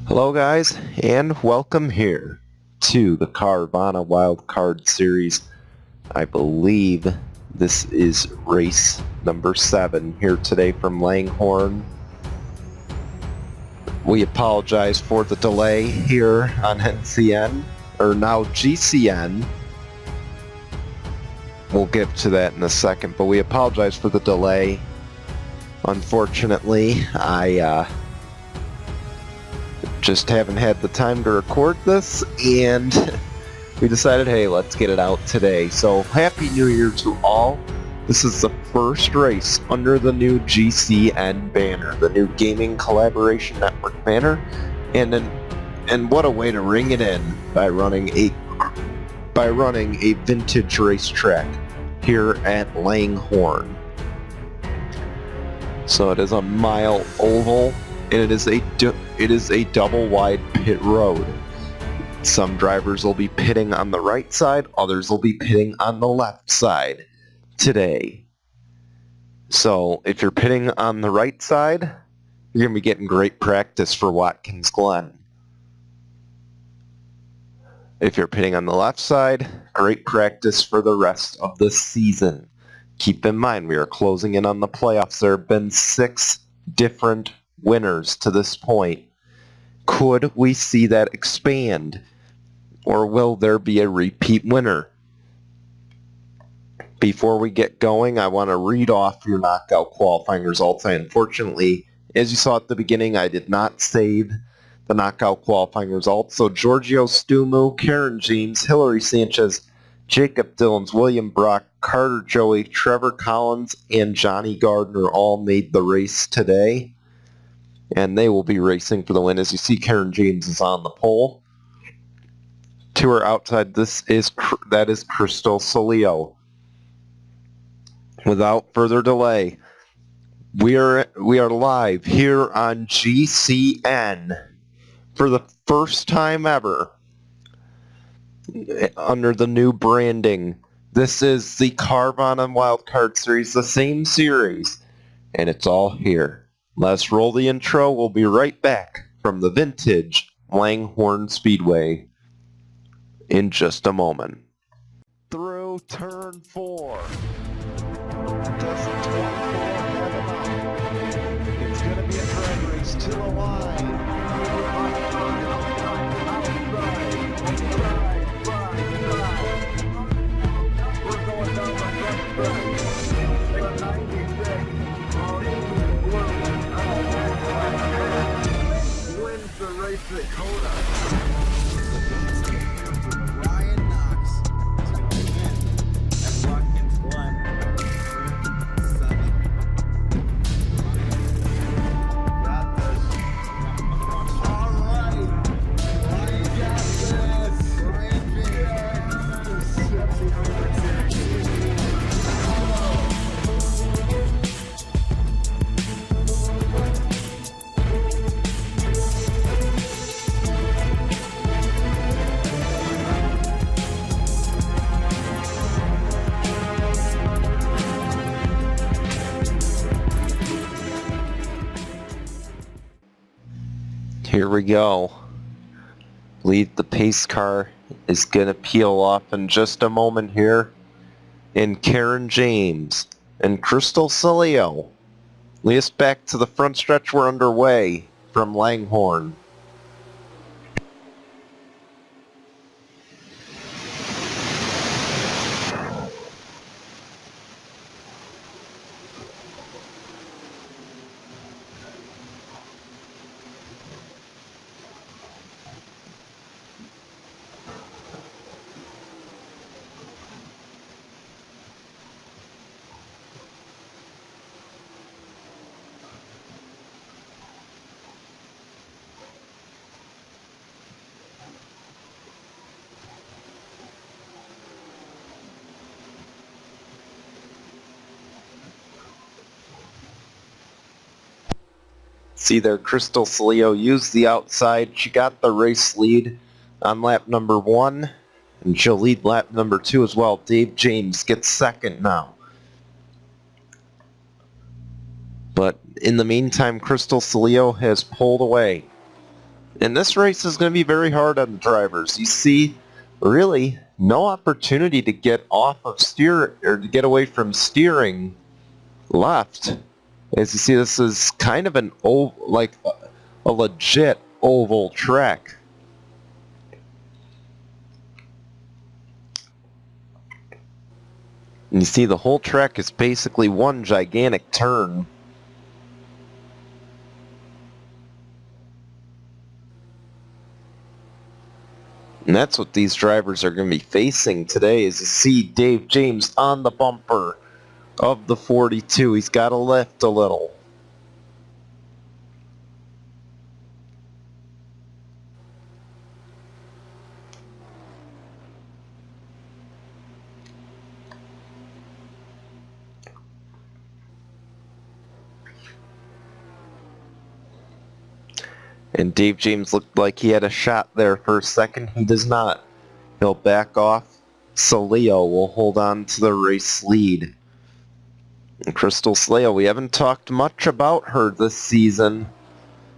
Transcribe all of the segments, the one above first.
Hello guys, and welcome here to the Carvana Wildcard Series. I believe this is race number 7 here today from Langhorne. We apologize for the delay here on NCN, or now GCN. We'll get to that in a second, but we apologize for the delay. Unfortunately, I just haven't had the time to record this, and we decided, hey, let's get it out today. So Happy New Year to all. This is the first race under the new GCN banner, the new Gaming Collaboration Network banner, and what a way to ring it in by running a vintage racetrack here at Langhorne. So it is a mile oval, and it is a double wide pit road. Some drivers will be pitting on the right side, others will be pitting on the left side today. So if you're pitting on the right side, you're going to be getting great practice for Watkins Glen. If you're pitting on the left side, great practice for the rest of the season. Keep in mind, we are closing in on the playoffs. There have been 6 different winners to this point. Could we see that expand? Or will there be a repeat winner? Before we get going, I want to read off your knockout qualifying results. Unfortunately, as you saw at the beginning, I did not save the knockout qualifying results. So Giorgio Stumu, Karen James, Hillary Sanchez, Jacob Dillons, William Brock, Carter Joey, Trevor Collins, and Johnny Gardner all made the race today. And they will be racing for the win. As you see, Karen James is on the pole. To her outside, that is Crystal Solio. Without further delay, we are live here on GCN for the first time ever under the new branding. This is the Carvana Wildcard Series, the same series, and it's all here. Let's roll the intro. We'll be right back from the vintage Langhorne Speedway in just a moment. Through turn 4. Doesn't 24 have enough? It's going to be a drag race to the line. We're going down the front stretch. The 96 wins the race at Coda. Ryan Knox is going to win at Watkins Glen. 7. Got this. All right. Ryan got this. Ryan Here we go. Lead the pace car is going to peel off in just a moment here. And Karen James and Crystal Solio lead us back to the front stretch. We're underway from Langhorne. See there, Crystal Solio used the outside. She got the race lead on lap number 1, and she'll lead lap number 2 as well. Dave James gets second now. But in the meantime, Crystal Solio has pulled away. And this race is going to be very hard on the drivers. You see, really, no opportunity to get off of steer or to get away from steering left. As you see, this is kind of an like a legit oval track. And you see, the whole track is basically one gigantic turn. And that's what these drivers are going to be facing today, is you see Dave James on the bumper of the 42. He's got to lift a little. And Dave James looked like he had a shot there for a second. He does not. He'll back off. Saleo will hold on to the race lead. And Crystal Saleo, we haven't talked much about her this season,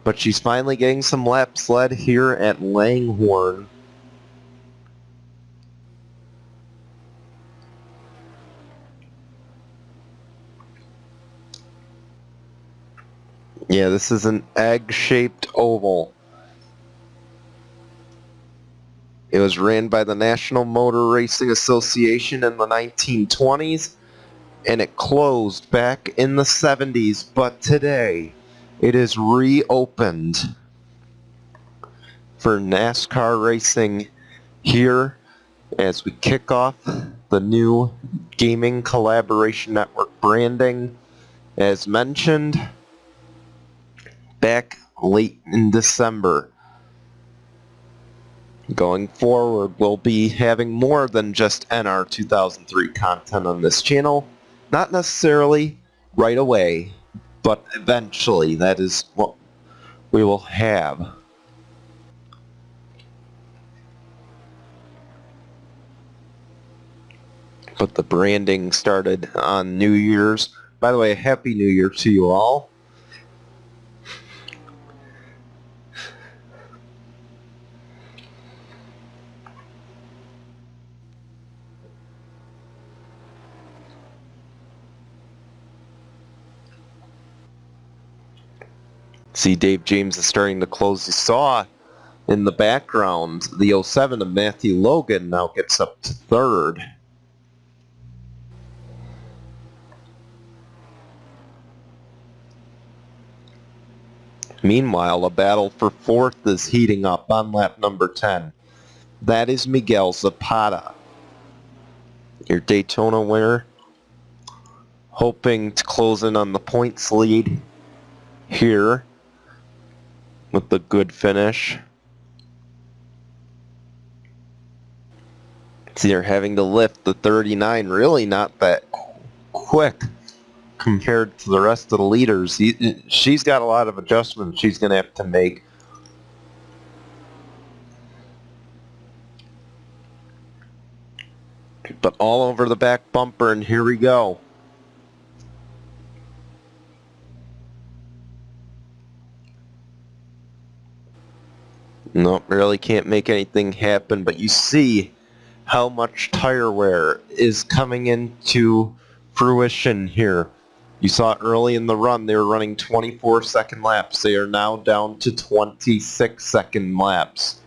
but she's finally getting some laps led here at Langhorne. Yeah, this is an egg-shaped oval. It was ran by the National Motor Racing Association in the 1920s, and it closed back in the 70s, but today it is reopened for NASCAR racing here as we kick off the new Gaming Collaboration Network branding, as mentioned back late in December. Going forward, we'll be having more than just NR 2003 content on this channel. Not necessarily right away, but eventually that is what we will have. But the branding started on New Year's. By the way, Happy New Year to you all. See, Dave James is starting to close. You saw in the background the 07 of Matthew Logan now gets up to third. Meanwhile, a battle for fourth is heating up on lap number 10. That is Miguel Zapata, your Daytona winner, hoping to close in on the points lead here with the good finish. See, they're having to lift the 39, really not that quick compared to the rest of the leaders. She's got a lot of adjustments she's going to have to make. But all over the back bumper, and here we go. Nope, really can't make anything happen, but you see how much tire wear is coming into fruition here. You saw early in the run they were running 24-second laps. They are now down to 26-second laps.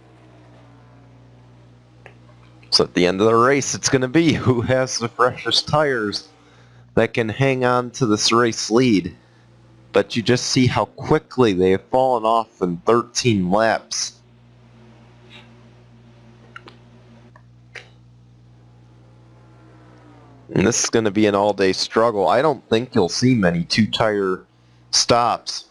So at the end of the race, it's going to be who has the freshest tires that can hang on to this race lead. But you just see how quickly they have fallen off in 13 laps. And this is going to be an all-day struggle. I don't think you'll see many two-tire stops.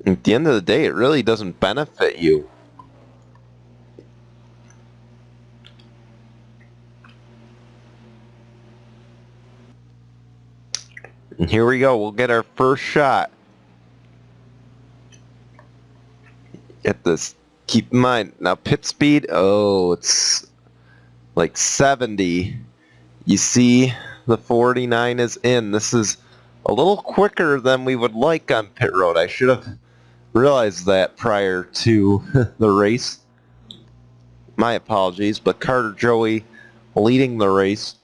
At the end of the day, it really doesn't benefit you. And here we go. We'll get our first shot at this. Keep in mind, now pit speed, oh, it's like 70. You see The 49 is in. This is a little quicker than we would like on pit road. I should have realized that prior to the race. My apologies, but Carter Joey leading the race.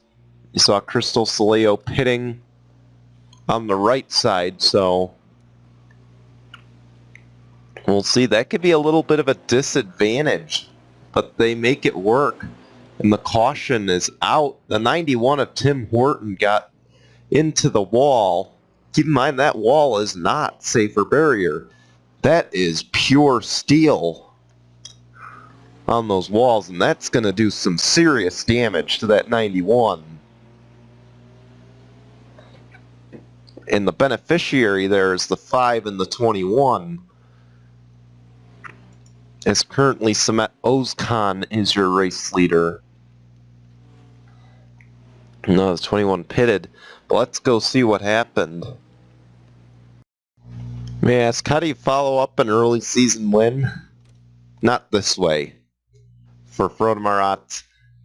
You saw Crystal Soleo pitting on the right side, so we'll see. That could be a little bit of a disadvantage, but they make it work. And the caution is out. The 91 of Tim Horton got into the wall. Keep in mind that wall is not safer barrier. That is pure steel on those walls, and that's going to do some serious damage to that 91. And the beneficiary there is the 5 and the 21. As currently Samet Ozkan is your race leader. No, the 21 pitted. But let's go see what happened. May I ask, how do you follow up an early season win? Not this way. For Frode Marat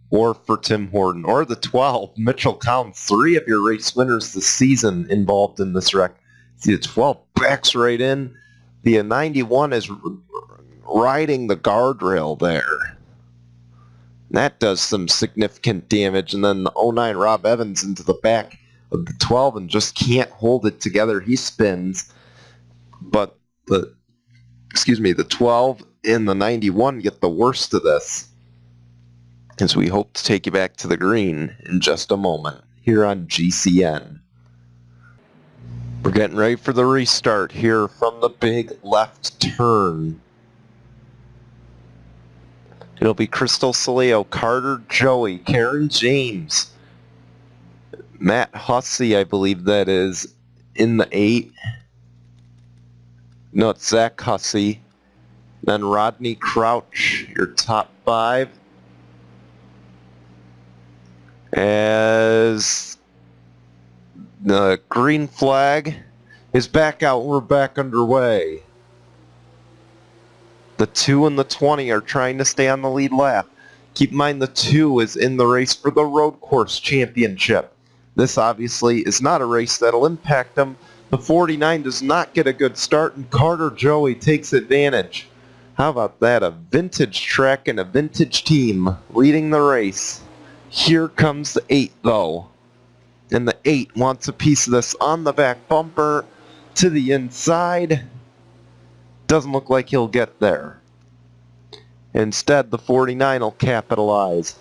or for Tim Horton. Or the 12, Mitchell Collins. 3 of your race winners this season involved in this wreck. See, the 12 backs right in. The 91 is riding the guardrail there. That does some significant damage. And then the 09 Rob Evans into the back of the 12 and just can't hold it together. He spins. But the 12 and the 91 get the worst of this. As we hope to take you back to the green in just a moment here on GCN. We're getting ready for the restart here from the big left turn. It'll be Crystal Soleo, Carter Joey, Karen James, Matt Hussey, I believe that is, in the 8. No, it's Zach Hussey. Then Rodney Crouch, your top 5. As the green flag is back out, we're back underway. The 2 and the 20 are trying to stay on the lead lap. Keep in mind the 2 is in the race for the road course championship. This obviously is not a race that'll impact them. The 49 does not get a good start, and Carter Joey takes advantage. How about that? A vintage track and a vintage team leading the race. Here comes the 8, though. And the 8 wants a piece of this on the back bumper to the inside. Doesn't look like he'll get there. Instead, the 49 will capitalize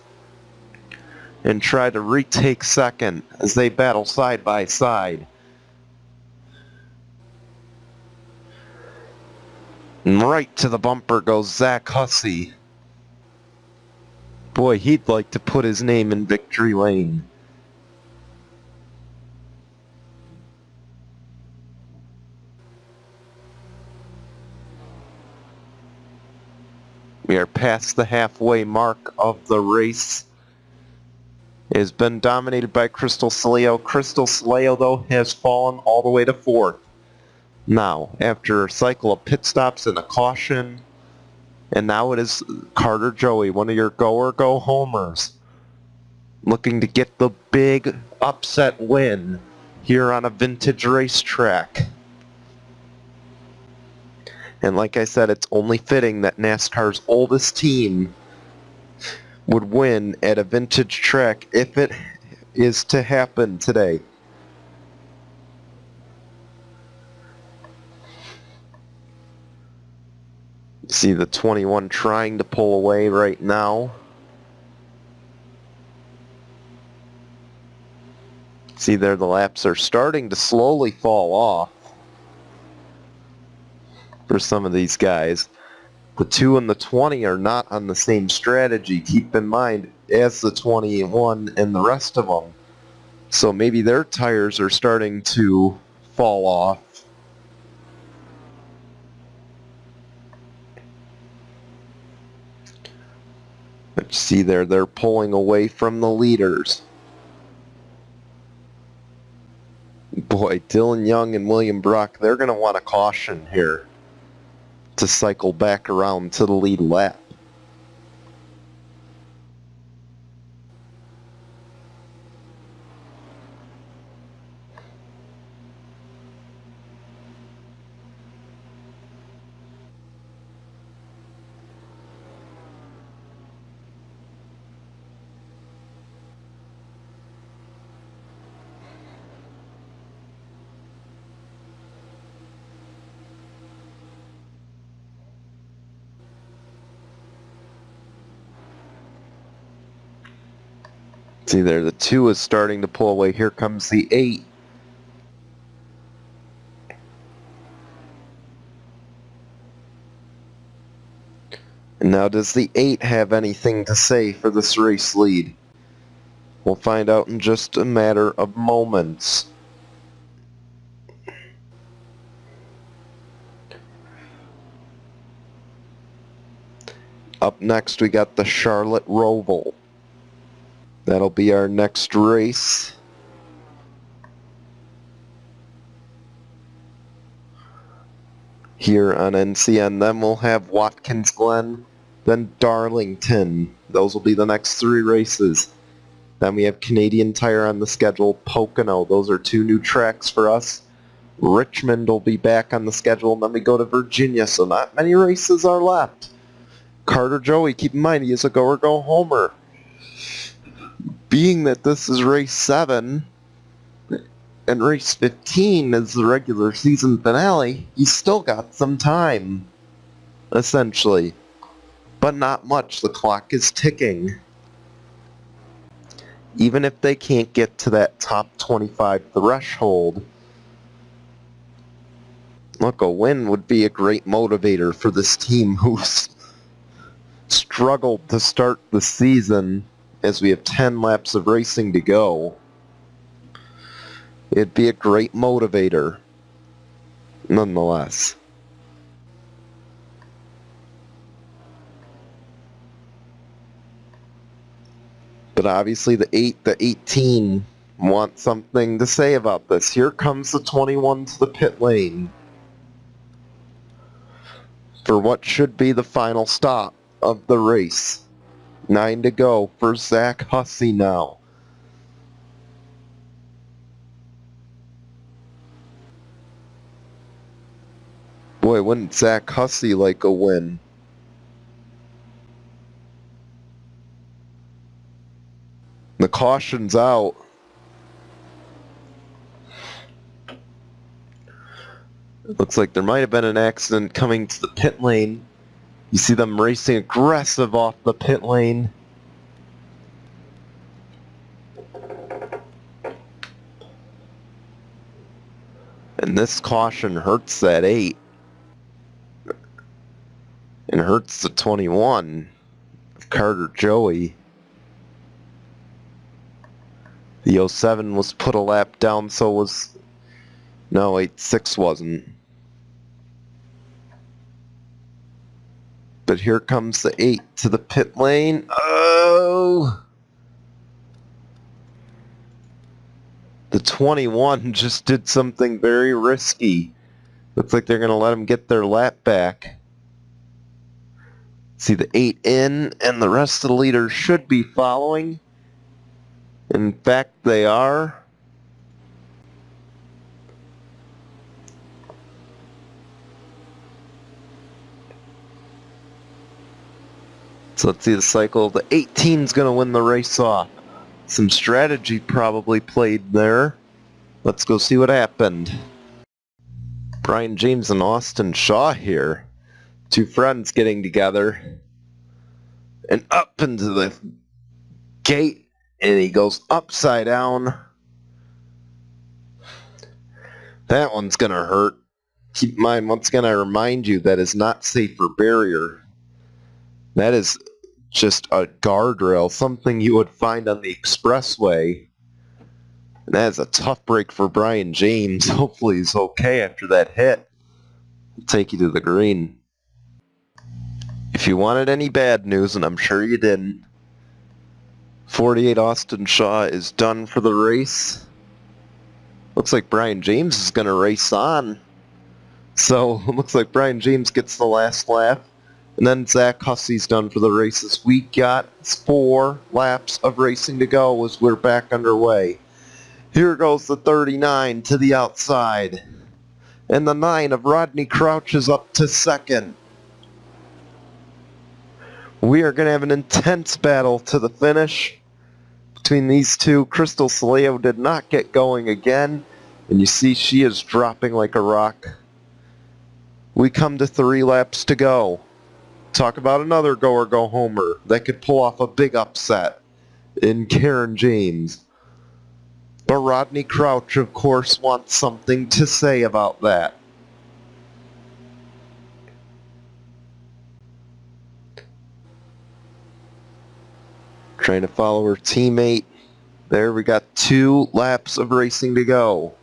and try to retake second as they battle side by side. And right to the bumper goes Zach Hussey. Boy, he'd like to put his name in victory lane. We are past the halfway mark of the race. It has been dominated by Crystal Soleo. Crystal Soleo, though, has fallen all the way to 4th. Now, after a cycle of pit stops and a caution, and now it is Carter Joey, one of your go-or-go homers, looking to get the big upset win here on a vintage racetrack. And like I said, it's only fitting that NASCAR's oldest team would win at a vintage track if it is to happen today. See the 21 trying to pull away right now. See there, the laps are starting to slowly fall off for some of these guys. The 2 and the 20 are not on the same strategy, keep in mind, as the 21 and the rest of them. So maybe their tires are starting to fall off. But see there, they're pulling away from the leaders. Boy, Dylan Young and William Brock, they're going to want a caution here to cycle back around to the lead lap. See there, the 2 is starting to pull away. Here comes the 8. And now does the 8 have anything to say for this race lead? We'll find out in just a matter of moments. Up next we got the Charlotte Roval. That'll be our next race. Here on NCN. Then we'll have Watkins Glen, then Darlington. Those will be the next 3 races. Then we have Canadian Tire on the schedule, Pocono. Those are 2 new tracks for us. Richmond will be back on the schedule, and then we go to Virginia, so not many races are left. Carter Joey, keep in mind, he is a go-or-go-homer. Being that this is race 7, and race 15 is the regular season finale, he's still got some time, essentially. But not much, the clock is ticking. Even if they can't get to that top 25 threshold, look, a win would be a great motivator for this team who's struggled to start the season as we have 10 laps of racing to go. It'd be a great motivator, nonetheless. But obviously the 18 want something to say about this. Here comes the 21 to the pit lane for what should be the final stop of the race. 9 to go for Zach Hussey now. Boy, wouldn't Zach Hussey like a win? The caution's out. It looks like there might have been an accident coming to the pit lane. You see them racing aggressive off the pit lane. And this caution hurts that 8. And hurts the 21 of Carter Joey. The 07 was put a lap down, so was... No, 86 wasn't. But here comes the 8 to the pit lane. Oh! The 21 just did something very risky. Looks like they're going to let him get their lap back. See the 8 in, and the rest of the leaders should be following. In fact, they are. So let's see the cycle. The 18's going to win the race off. Some strategy probably played there. Let's go see what happened. Brian James and Austin Shaw here. 2 friends getting together. And up into the gate. And he goes upside down. That one's going to hurt. Keep in mind, once again, I remind you, that is not safe for barrier. That is just a guardrail, something you would find on the expressway. And that is a tough break for Brian James. Hopefully he's okay after that hit. I'll take you to the green. If you wanted any bad news, and I'm sure you didn't, 48 Austin Shaw is done for the race. Looks like Brian James is going to race on. So it looks like Brian James gets the last lap. And then Zach Hussey's done for the races. We got 4 laps of racing to go as we're back underway. Here goes the 39 to the outside. And the 9 of Rodney Crouch is up to second. We are going to have an intense battle to the finish between these two. Crystal Saleo did not get going again. And you see she is dropping like a rock. We come to 3 laps to go. Talk about another go-or-go-homer that could pull off a big upset. in Karen James. But Rodney Crouch, of course, wants something to say about that. Trying to follow her teammate. There, we got 2 laps of racing to go.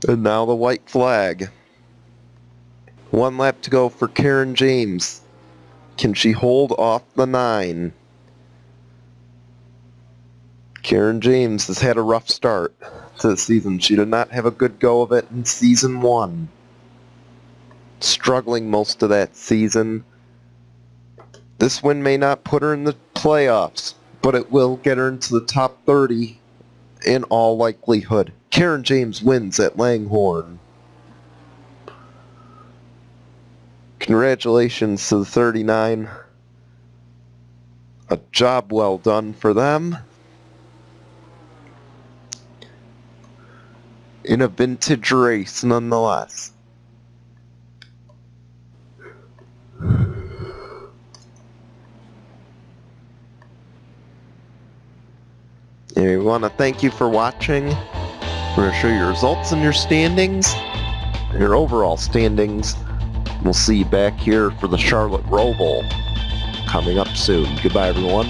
And now the white flag. 1 lap to go for Karen James. Can she hold off the 9? Karen James has had a rough start to the season. She did not have a good go of it in Season 1. Struggling most of that season. This win may not put her in the playoffs, but it will get her into the top 30 in all likelihood. Karen James wins at Langhorne. Congratulations to the 39. A job well done for them. In a vintage race, nonetheless. And we want to thank you for watching. We're going to show you your results and your standings, your overall standings. We'll see you back here for the Charlotte Roval coming up soon. Goodbye, everyone.